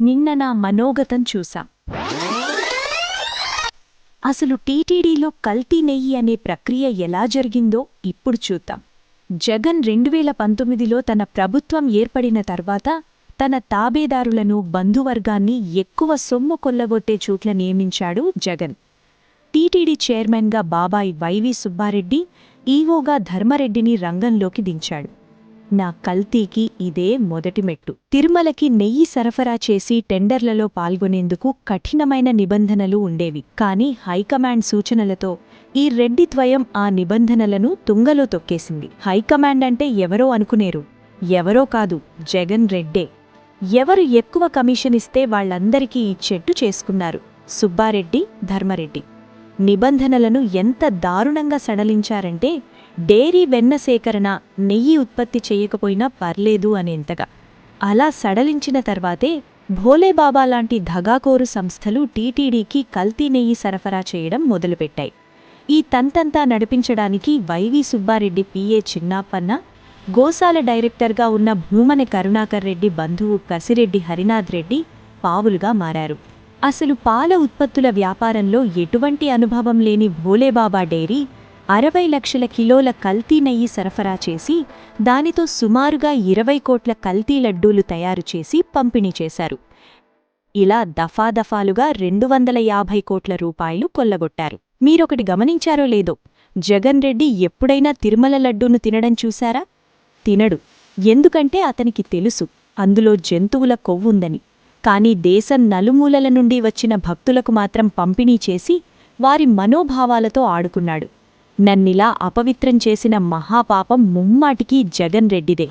నిన్న నా మనోగతం చూశాం. అసలు టీటీడీలో కల్తీ నెయ్యి అనే ప్రక్రియ ఎలా జరిగిందో ఇప్పుడు చూద్దాం. జగన్ 2019లో తన ప్రభుత్వం ఏర్పడిన తర్వాత తన తాబేదారులను, బంధువర్గాన్ని ఎక్కువ సొమ్ము కొల్లగొట్టే చోట్ల నియమించాడు జగన్. టీటీడీ చైర్మన్గా బాబాయి వైవి సుబ్బారెడ్డి, ఈవోగా ధర్మరెడ్డిని రంగంలోకి దించాడు. నా కల్తీకి ఇదే మొదటి మెట్టు. తిరుమలకి నెయ్యి సరఫరా చేసి టెండర్లలో పాల్గొనేందుకు కఠినమైన నిబంధనలు ఉండేవి. కానీ హైకమాండ్ సూచనలతో ఈ రెడ్డిద్వయం ఆ నిబంధనలను తుంగలో తొక్కేసింది. హైకమాండ్ అంటే ఎవరో అనుకునేరు. ఎవరో కాదు, జగన్ రెడ్డే. ఎవరు ఎక్కువ కమిషన్ ఇస్తే వాళ్లందరికీ ఇచ్చేట్టు చేసుకున్నారు సుబ్బారెడ్డి, ధర్మరెడ్డి. నిబంధనలను ఎంత దారుణంగా సడలించారంటే డైరీ వెన్న సేకరణ, నెయ్యి ఉత్పత్తి చేయకపోయినా పర్లేదు అనేంతగా. అలా సడలించిన తర్వాతే భోలేబాబా లాంటి ధగాకోరు సంస్థలు టీటీడీకి కల్తీ నెయ్యి సరఫరా చేయడం మొదలుపెట్టాయి. ఈ తంతంతా నడిపించడానికి వైవి సుబ్బారెడ్డి పిఏ చిన్నాపన్న, గోశాల డైరెక్టర్గా ఉన్న భూమన కరుణాకర్ రెడ్డి బంధువు కసిరెడ్డి హరినాథ్ రెడ్డి పావులుగా మారారు. అసలు పాల ఉత్పత్తుల వ్యాపారంలో ఎటువంటి అనుభవం లేని భోలేబాబా డైరీ 60 లక్షల కిలోల కల్తీ నెయ్యి సరఫరా చేసి దానితో సుమారుగా 20 కోట్ల కల్తీ లడ్డూలు తయారు చేసి పంపిణీ చేశారు. ఇలా దఫాదఫాలుగా 250 కోట్ల రూపాయలు కొల్లగొట్టారు. మీరొకటి గమనించారో లేదో, జగన్ రెడ్డి ఎప్పుడైనా తిరుమల లడ్డూను తినడం చూశారా? తినడు. ఎందుకంటే అతనికి తెలుసు అందులో జంతువుల కొవ్వుందని. కానీ దేశం నలుమూలల నుండి వచ్చిన భక్తులకు మాత్రం పంపిణీ చేసి వారి మనోభావాలతో ఆడుకున్నాడు. నన్నిలా అపవిత్రం చేసిన మహాపాపం ముమ్మాటికీ జగన్ రెడ్డిదే.